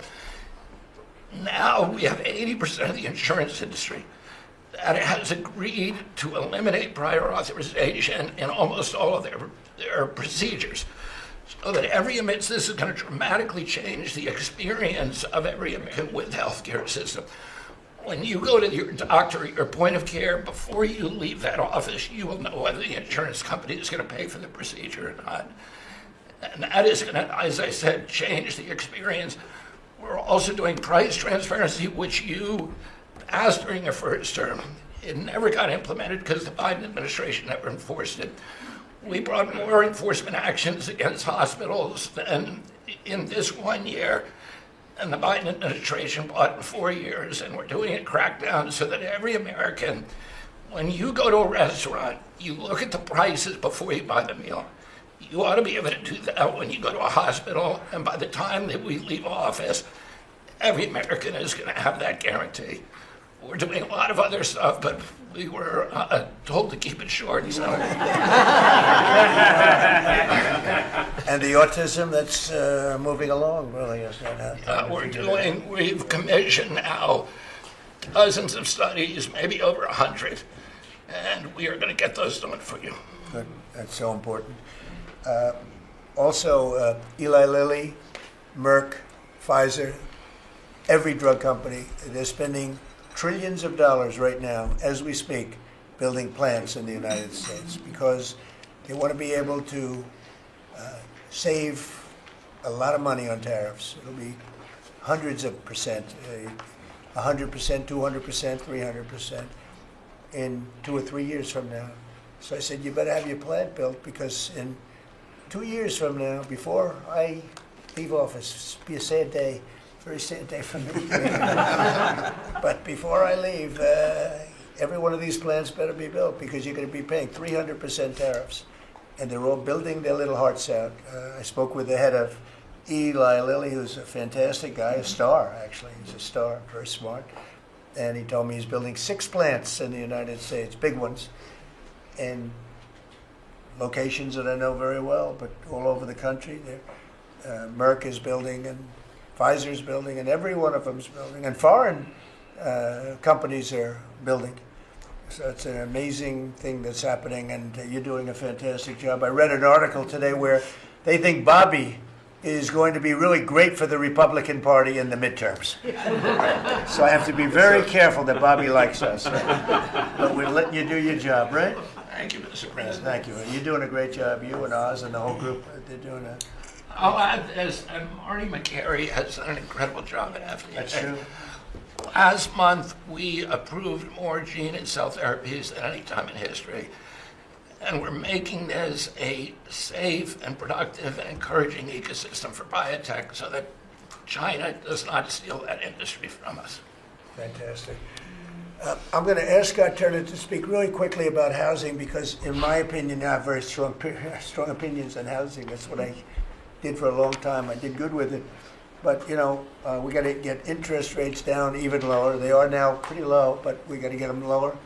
Speaker 2: Now we have 80% of the insurance industry that has agreed to eliminate prior authorization in almost all of their procedures. So that this is going to dramatically change the experience of every American with the healthcare system. When you go to your doctor at your point of care, before you leave that office, you will know whether the insurance company is going to pay for the procedure or not. And that is going to, as I said, change the experience. We're also doing price transparency, which you asked during your first term. It never got implemented because the Biden administration never enforced it. We brought more enforcement actions against hospitals than in this 1 year, and the Biden administration brought in 4 years, and we're doing a crackdown so that every American, when you go to a restaurant, you look at the prices before you buy the meal. You ought to be able to do that when you go to a hospital, and by the time that we leave office, every American is going to have that guarantee. We're doing a lot of other stuff, but we were told to keep it short. So.
Speaker 1: And the autism that's moving along, really, is that
Speaker 2: We've commissioned now dozens of studies, maybe over 100, and we are going to get those done for you.
Speaker 1: Good. That's so important. Also, Eli Lilly, Merck, Pfizer, every drug company, they're spending trillions of dollars right now, as we speak, building plants in the United States because they want to be able to save a lot of money on tariffs. It'll be hundreds of percent, 100%, 200%, 300%. in 2 or 3 years from now. So I said, you better have your plant built, because in 2 years from now, before I leave office, it'll be a sad day, very sad day for me. But before I leave, every one of these plants better be built, because you're going to be paying 300% tariffs. And they're all building their little hearts out. I spoke with the head of Eli Lilly, who's a fantastic guy, a star, actually. He's a star, very smart. And he told me he's building 6 plants in the United States, big ones, in locations that I know very well, but all over the country. Merck is building, and Pfizer's building, and every one of them's building, and foreign companies are building. So it's an amazing thing that's happening, and you're doing a fantastic job. I read an article today where they think Bobby is going to be really great for the Republican Party in the midterms. So I have to be very careful that Bobby likes us. But we're letting you do your job, right?
Speaker 2: Thank you, Mr. President.
Speaker 1: Thank you. You're doing a great job. You and Oz and the whole group, they're doing a...
Speaker 2: I'll add this, and Marty McCary has done an incredible job at FDA.
Speaker 1: That's true.
Speaker 2: Last month, we approved more gene and cell therapies than any time in history. And we're making this a safe and productive and encouraging ecosystem for biotech so that China does not steal that industry from us.
Speaker 1: Fantastic. I'm going to ask Scott Turner to speak really quickly about housing, because in my opinion, I have very strong opinions on housing. That's what I did for a long time. I did good with it. But, you know, we got to get interest rates down even lower. They are now pretty low, but we got to get them lower.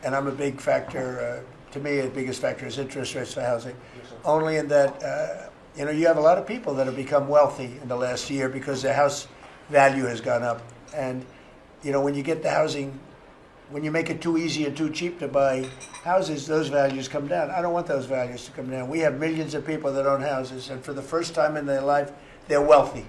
Speaker 1: And I'm a big factor, to me, the biggest factor is interest rates for housing. Only in that, you know, you have a lot of people that have become wealthy in the last year because their house value has gone up. And, you know, when you get the housing, when you make it too easy and too cheap to buy houses, those values come down. I don't want those values to come down. We have millions of people that own houses, and for the first time in their life, they're wealthy,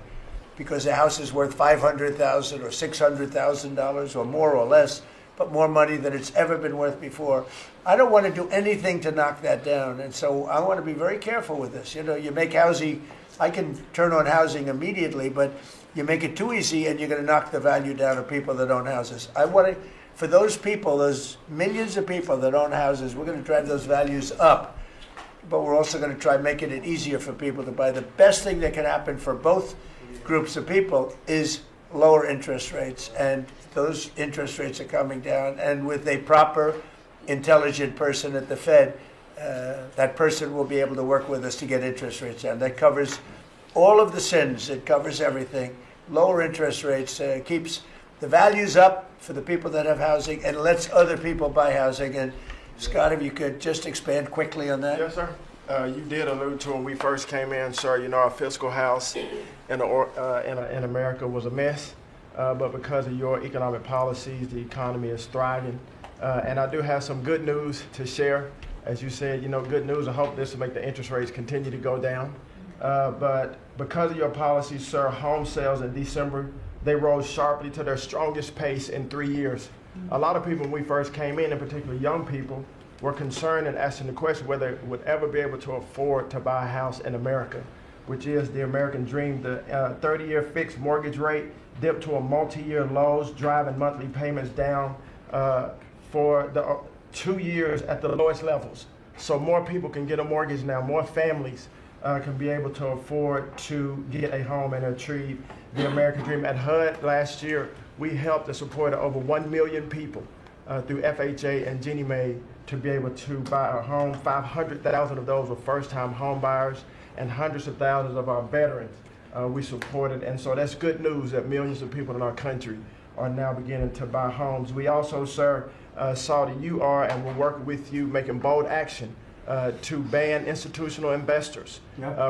Speaker 1: because the house is worth $500,000 or $600,000 or more or less, but more money than it's ever been worth before. I don't want to do anything to knock that down, and so I want to be very careful with this. You know, you make housing, I can turn on housing immediately, but you make it too easy and you're going to knock the value down of people that own houses. I want to, for those people, those millions of people that own houses, we're going to drive those values up, but we're also going to try making it easier for people to buy. The best thing that can happen for both groups of people is lower interest rates, and those interest rates are coming down, and with a proper, intelligent person at the Fed, that person will be able to work with us to get interest rates down. That covers all of the sins. It covers everything. Lower interest rates keeps the values up for the people that have housing and lets other people buy housing. And Scott, if you could just expand quickly on that.
Speaker 7: Yes, sir. You did allude to when we first came in, sir. You know, our fiscal house in America was a mess, but because of your economic policies, the economy is thriving. And I do have some good news to share. As you said, you know, good news. I hope this will make the interest rates continue to go down. But because of your policies, sir, home sales in December, they rose sharply to their strongest pace in 3 years. A lot of people, when we first came in particular young people, were concerned and asking the question whether they would ever be able to afford to buy a house in America, which is the American dream. The 30-year fixed mortgage rate dipped to a multi-year lows, driving monthly payments down for the 2 years at the lowest levels. So more people can get a mortgage now, more families can be able to afford to get a home and achieve the American dream. At HUD last year, we helped and supported over 1 million people through FHA and Ginnie Mae to be able to buy a home. 500,000 of those were first-time home buyers, and hundreds of thousands of our veterans we supported. And so that's good news that millions of people in our country are now beginning to buy homes. We also, sir, saw that you are and will work with you making bold action to ban institutional investors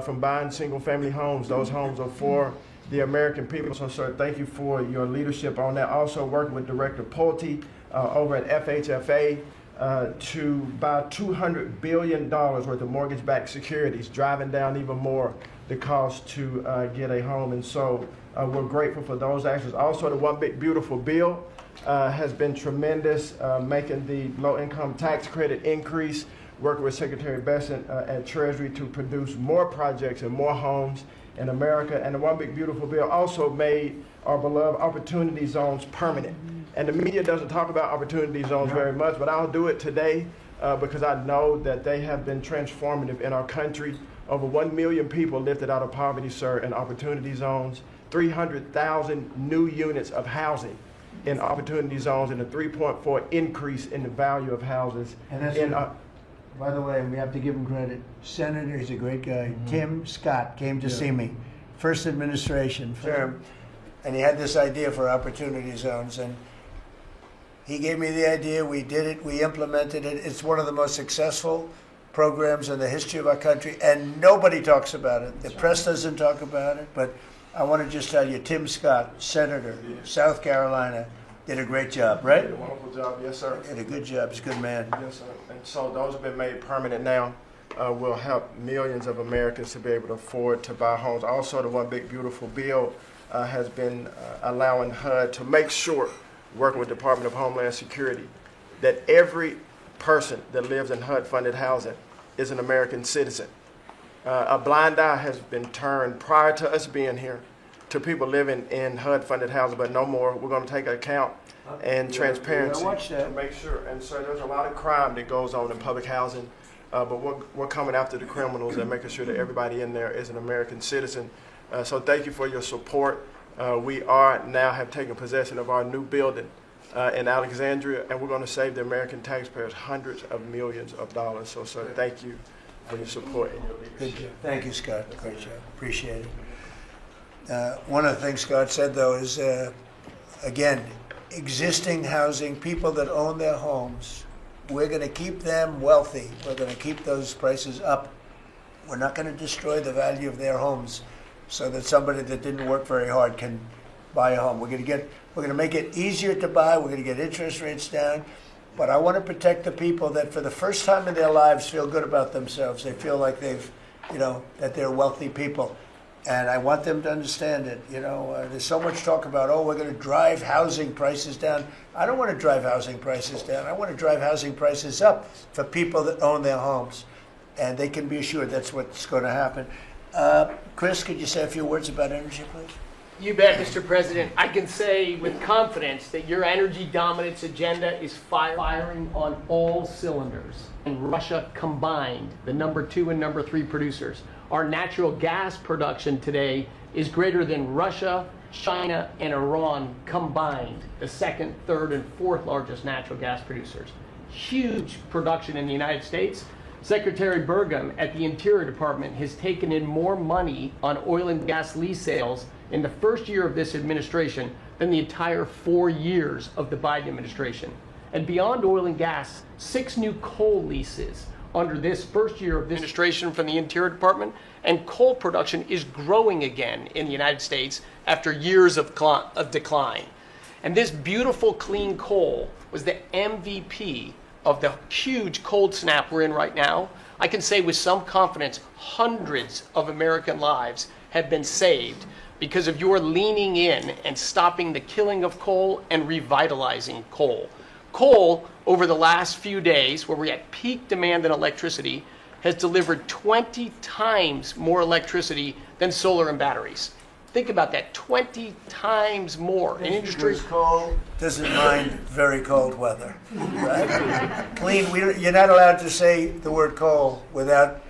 Speaker 7: from buying single-family homes. Those homes are for the American people. So, sir, thank you for your leadership on that. Also working with Director Pulte over at FHFA to buy $200 billion worth of mortgage-backed securities, driving down even more the cost to get a home. And so we're grateful for those actions. Also, the One Big Beautiful Bill has been tremendous, making the low-income tax credit increase, working with Secretary Besant at Treasury to produce more projects and more homes in America. And the One Big Beautiful Bill also made our beloved opportunity zones permanent. And the media doesn't talk about opportunity zones very much, but I'll do it today because I know that they have been transformative in our country. Over 1 million people lifted out of poverty, sir, in opportunity zones, 300,000 new units of housing in opportunity zones, and a 3.4 increase in the value of houses.
Speaker 1: And that's by the way, we have to give him credit. Senator, he's a great guy. Tim Scott came to see me, first administration term, and he had this idea for opportunity zones, and he gave me the idea. We did it. We implemented it. It's one of the most successful programs in the history of our country, and nobody talks about it. The press doesn't talk about it, but I want to just tell you, Tim Scott, Senator, South Carolina, did a great job, right?
Speaker 7: Did a wonderful job, yes, sir.
Speaker 1: Did a good job. He's a good man.
Speaker 7: Yes, sir. And so those have been made permanent now. Will help millions of Americans to be able to afford to buy homes. Also, the One Big Beautiful Bill has been allowing HUD to make sure, working with Department of Homeland Security, that every person that lives in HUD-funded housing is an American citizen. A blind eye has been turned prior to us being here to people living in HUD-funded housing, but no more. We're going to take account and transparency to make sure. And so there's a lot of crime that goes on in public housing, but we're coming after the criminals and making sure that everybody in there is an American citizen. So thank you for your support. We are now have taken possession of our new building in Alexandria, and we're going to save the American taxpayers hundreds of millions of dollars. So, sir, thank you for your support and your leadership.
Speaker 1: Good job. Thank you, Scott. Great job. Appreciate it. One of the things Scott said, though, is, again, existing housing, people that own their homes, we're going to keep them wealthy. We're going to keep those prices up. We're not going to destroy the value of their homes so that somebody that didn't work very hard can buy a home. We're going to make it easier to buy. We're going to get interest rates down. But I want to protect the people that for the first time in their lives feel good about themselves. They feel like they've, that they're wealthy people. And I want them to understand it. There's so much talk about, we're going to drive housing prices down. I don't want to drive housing prices down. I want to drive housing prices up for people that own their homes. And they can be assured that's what's going to happen. Chris, could you say a few words about energy, please?
Speaker 8: You bet, Mr. President. I can say with confidence that your energy dominance agenda is firing on all cylinders. And Russia combined, the number 2 and number 3 producers. Our natural gas production today is greater than Russia, China, and Iran combined, the 2nd, 3rd, and 4th largest natural gas producers. Huge production in the United States. Secretary Burgum at the Interior Department has taken in more money on oil and gas lease sales in the first year of this administration than the entire 4 years of the Biden administration. And beyond oil and gas, 6 new coal leases under this first year of this administration from the Interior Department, and coal production is growing again in the United States after years of decline. And this beautiful clean coal was the MVP of the huge cold snap we're in right now. I can say with some confidence, hundreds of American lives have been saved because of your leaning in and stopping the killing of coal and revitalizing coal. Coal, over the last few days, where we're at peak demand in electricity, has delivered 20 times more electricity than solar and batteries. Think about that, 20 times more.
Speaker 1: In industry, coal doesn't mind very cold weather, right? Clean, you're not allowed to say the word coal without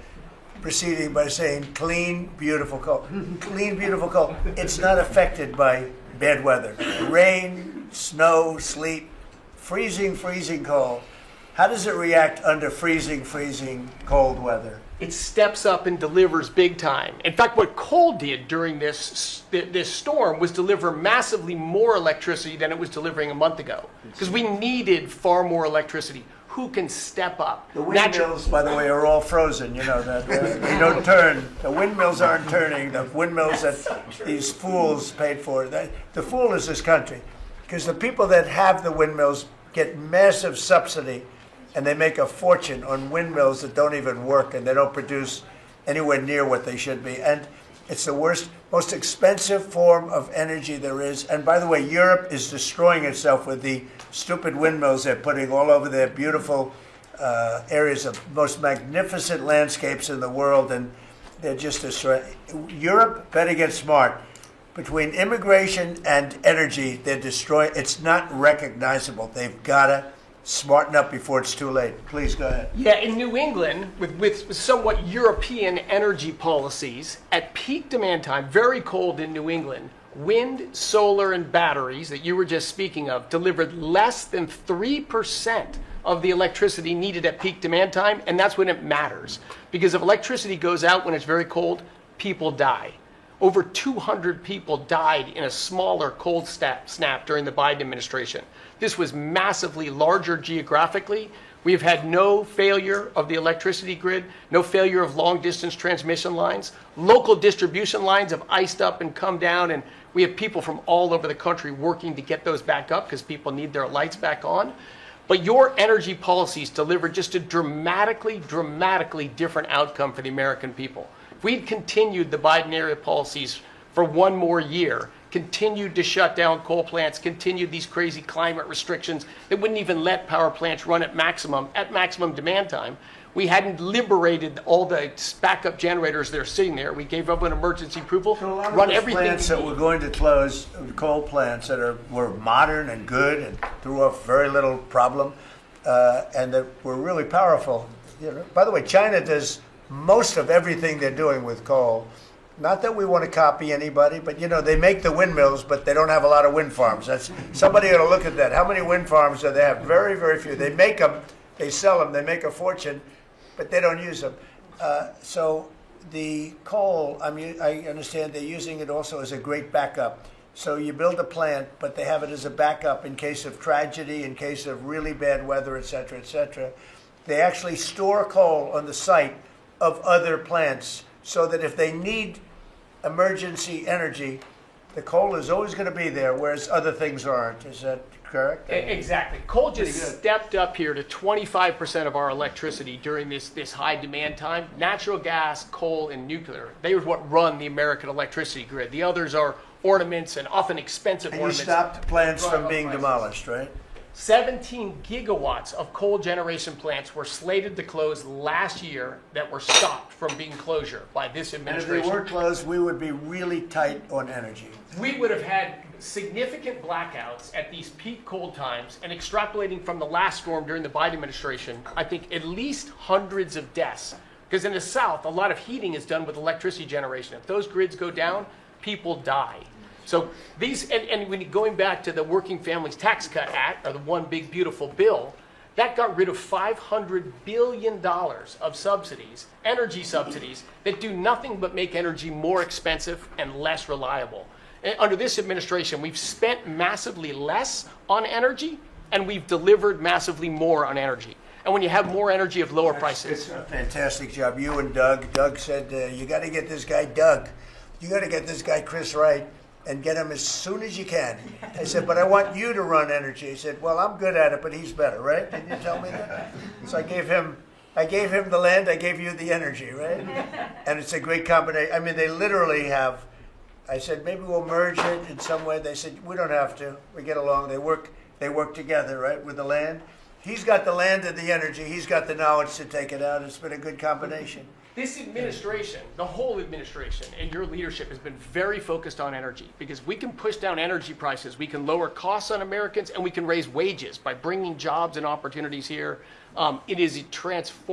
Speaker 1: proceeding by saying clean, beautiful coal. Clean, beautiful coal. It's not affected by bad weather. Rain, snow, sleet, freezing cold. How does it react under freezing cold weather?
Speaker 8: It steps up and delivers big time. In fact, what coal did during this storm was deliver massively more electricity than it was delivering a month ago, because we needed far more electricity. Who can step up?
Speaker 1: The windmills, by the way, are all frozen. You know that they don't turn. The windmills aren't turning. The windmills that these fools paid for. The fool is this country, because the people that have the windmills get massive subsidy, and they make a fortune on windmills that don't even work, and they don't produce anywhere near what they should be. And it's the worst, most expensive form of energy there is. And by the way, Europe is destroying itself with the stupid windmills they're putting all over their beautiful areas of most magnificent landscapes in the world, and they're just destroying. Europe better get smart. between immigration and energy, they're destroying. It's not recognizable. They've got to smarten up before it's too late. Please go ahead.
Speaker 8: Yeah, in New England, with somewhat European energy policies, at peak demand time, very cold in New England, wind, solar, and batteries that you were just speaking of delivered less than 3% of the electricity needed at peak demand time, and that's when it matters. Because if electricity goes out when it's very cold, people die. Over 200 people died in a smaller cold snap during the Biden administration. This was massively larger geographically. We've had no failure of the electricity grid, no failure of long-distance transmission lines. Local distribution lines have iced up and come down, and we have people from all over the country working to get those back up because people need their lights back on. But your energy policies delivered just a dramatically different outcome for the American people. If we'd continued the Biden-era policies for one more year, continued to shut down coal plants, continued these crazy climate restrictions that wouldn't even let power plants run at maximum demand time, we hadn't liberated all the backup generators that are sitting there. We gave up an emergency approval,
Speaker 1: So a lot of
Speaker 8: run
Speaker 1: those
Speaker 8: everything.
Speaker 1: plants that we're going to close, coal plants that were modern and good and threw off very little problem, and that were really powerful. You know, by the way, China does most of everything they're doing with coal. Not that we want to copy anybody, but you know, they make the windmills, but they don't have a lot of wind farms. That's somebody ought to look at that. How many wind farms do they have? Very, very few. They make them, they sell them, they make a fortune, but they don't use them. So the coal, I mean, I understand they're using it also as a great backup. So you build a plant, but they have it as a backup in case of tragedy, in case of really bad weather, et cetera, et cetera. They actually store coal on the site of other plants so that if they need emergency energy, the coal is always going to be there, whereas other things aren't. Is that correct?
Speaker 8: Exactly. Coal just stepped up here to 25% of our electricity during this high demand time. Natural gas, coal, and nuclear. They are what run the American electricity grid. The others are ornaments and often expensive
Speaker 1: And you
Speaker 8: ornaments.
Speaker 1: stopped plants
Speaker 8: Drive
Speaker 1: from
Speaker 8: up
Speaker 1: being
Speaker 8: prices.
Speaker 1: demolished, right?
Speaker 8: 17 gigawatts of coal generation plants were slated to close last year that were stopped from being closure by this
Speaker 1: And if
Speaker 8: administration.
Speaker 1: they were closed, we would be really tight on energy.
Speaker 8: We would have had significant blackouts at these peak cold times, and extrapolating from the last storm during the Biden administration, I think at least hundreds of deaths. Because in the South, a lot of heating is done with electricity generation. If those grids go down, people die. So these, and when going back to the Working Families Tax Cut Act, or the One Big Beautiful Bill, that got rid of $500 billion of subsidies, energy subsidies, that do nothing but make energy more expensive and less reliable. And under this administration, we've spent massively less on energy, and we've delivered massively more on energy. And when you have more energy of lower prices.
Speaker 1: It's a fantastic job. You and Doug. Doug said, you got to get this guy, Doug. You got to get this guy, Chris, right, and get him as soon as you can. I said, but I want you to run energy. He said, well, I'm good at it, but he's better, right? Didn't you tell me that? So I gave him the land, I gave you the energy, right? And it's a great combination. I mean, they literally have, I said, maybe we'll merge it in some way. They said, we don't have to. We get along. They work together, right, with the land. He's got the land and the energy. He's got the knowledge to take it out. It's been a good combination.
Speaker 8: This administration, the whole administration, and your leadership has been very focused on energy, because we can push down energy prices, we can lower costs on Americans, and we can raise wages by bringing jobs and opportunities here. It is a transformative